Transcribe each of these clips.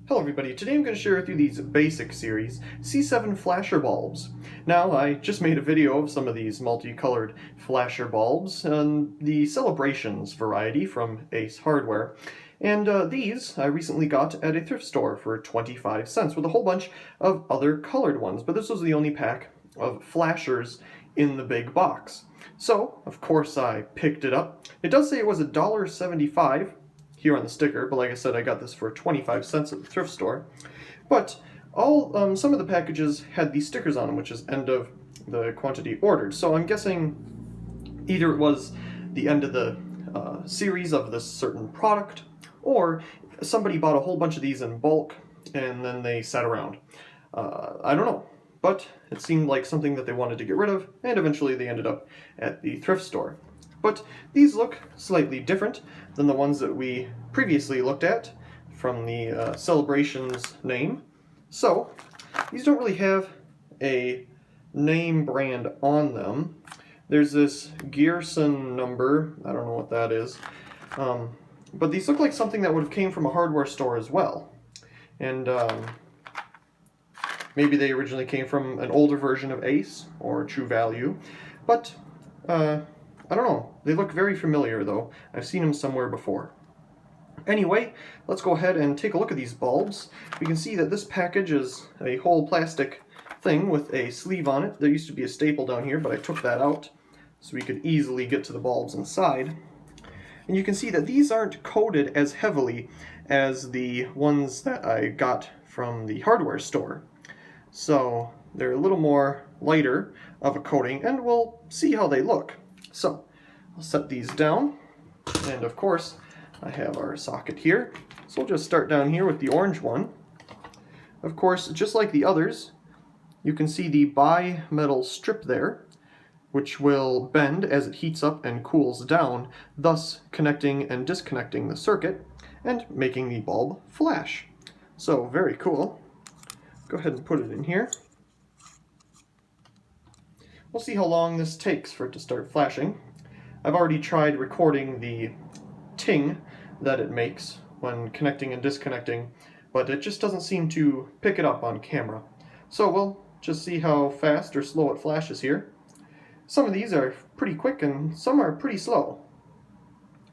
Hello everybody, today I'm going to share with you these basic series C7 flasher bulbs. Now I just made a video of some of these multicolored flasher bulbs and the Celebrations variety from Ace Hardware. And these I recently got at a thrift store for 25 cents with a whole bunch of other colored ones, but this was the only pack of flashers in the big box. So, of course I picked it up. It does say it was $1.75 here on the sticker, but like I said, I got this for 25 cents at the thrift store. But some of the packages had these stickers on them, which is end of the quantity ordered. So I'm guessing either it was the end of the series of this certain product, or somebody bought a whole bunch of these in bulk and then they sat around. I don't know, but it seemed like something that they wanted to get rid of, and eventually they ended up at the thrift store. But these look slightly different than the ones that we previously looked at from the Celebrations name. So, these don't really have a name brand on them. There's this Gearson number, I don't know what that is, but these look like something that would have came from a hardware store as well. And maybe they originally came from an older version of Ace or True Value, but I don't know. They look very familiar, though. I've seen them somewhere before. Anyway, let's go ahead and take a look at these bulbs. We can see that this package is a whole plastic thing with a sleeve on it. There used to be a staple down here, but I took that out so we could easily get to the bulbs inside. And you can see that these aren't coated as heavily as the ones that I got from the hardware store. So they're a little more lighter of a coating, and we'll see how they look. So, I'll set these down, and of course, I have our socket here. So we'll just start down here with the orange one. Of course, just like the others, you can see the bi-metal strip there, which will bend as it heats up and cools down, thus connecting and disconnecting the circuit, and making the bulb flash. So, very cool. Go ahead and put it in here. We'll see how long this takes for it to start flashing. I've already tried recording the ting that it makes when connecting and disconnecting, but it just doesn't seem to pick it up on camera. So we'll just see how fast or slow it flashes here. Some of these are pretty quick and some are pretty slow.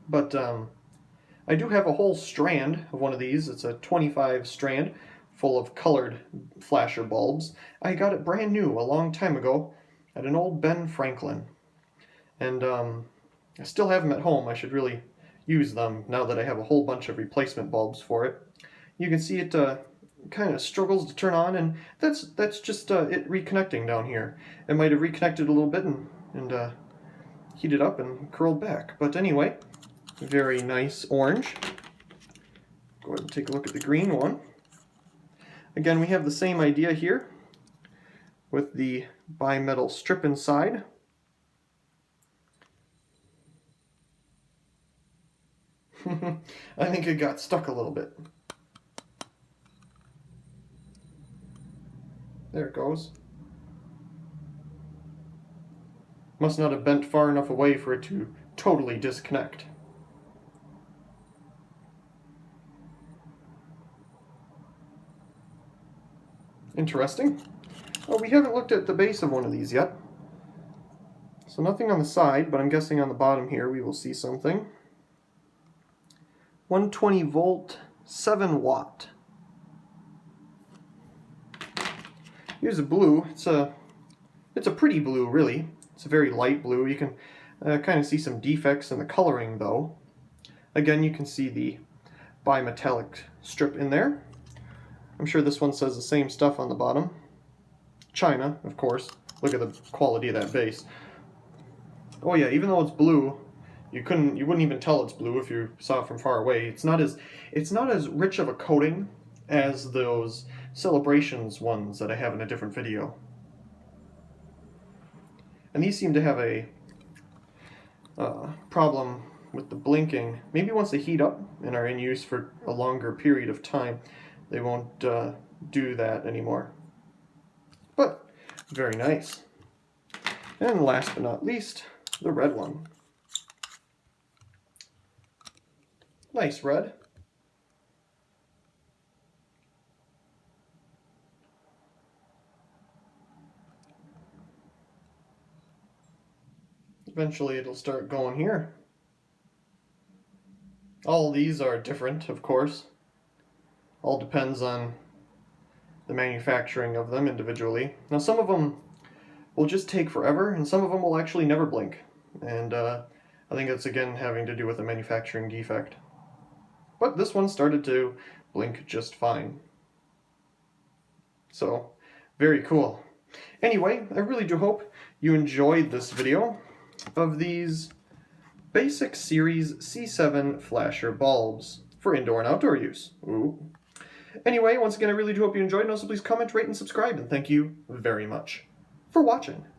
But I do have a whole strand of one of these. It's a 25 strand full of colored flasher bulbs. I got it brand new a long time ago at an old Ben Franklin. And I still have them at home. I should really use them now that I have a whole bunch of replacement bulbs for it. You can see it kind of struggles to turn on, and that's just it reconnecting down here. It might have reconnected a little bit and heated up and curled back. But anyway, very nice orange. Go ahead and take a look at the green one. Again, we have the same idea here with the bi-metal strip inside. I think it got stuck a little bit. There it goes. Must not have bent far enough away for it to totally disconnect. Interesting. Oh, we haven't looked at the base of one of these yet. So nothing on the side, but I'm guessing on the bottom here we will see something. 120 volt, 7 watt. Here's a blue. It's a pretty blue, really. It's a very light blue. You can kind of see some defects in the coloring, though. Again, you can see the bimetallic strip in there. I'm sure this one says the same stuff on the bottom. China, of course. Look at the quality of that base. Oh yeah, even though it's blue, you wouldn't even tell it's blue if you saw it from far away. It's not as rich of a coating as those Celebrations ones that I have in a different video. And these seem to have a problem with the blinking. Maybe once they heat up and are in use for a longer period of time, they won't do that anymore. But very nice. And last but not least, the red one. Nice red. Eventually it'll start going here. All these are different, of course. All depends on the manufacturing of them individually. Now some of them will just take forever, and some of them will actually never blink. And I think it's again having to do with a manufacturing defect. But this one started to blink just fine. So, very cool. Anyway, I really do hope you enjoyed this video of these Basic Series C7 flasher bulbs for indoor and outdoor use. Ooh. Anyway, once again, I really do hope you enjoyed, and also please comment, rate, and subscribe, and thank you very much for watching.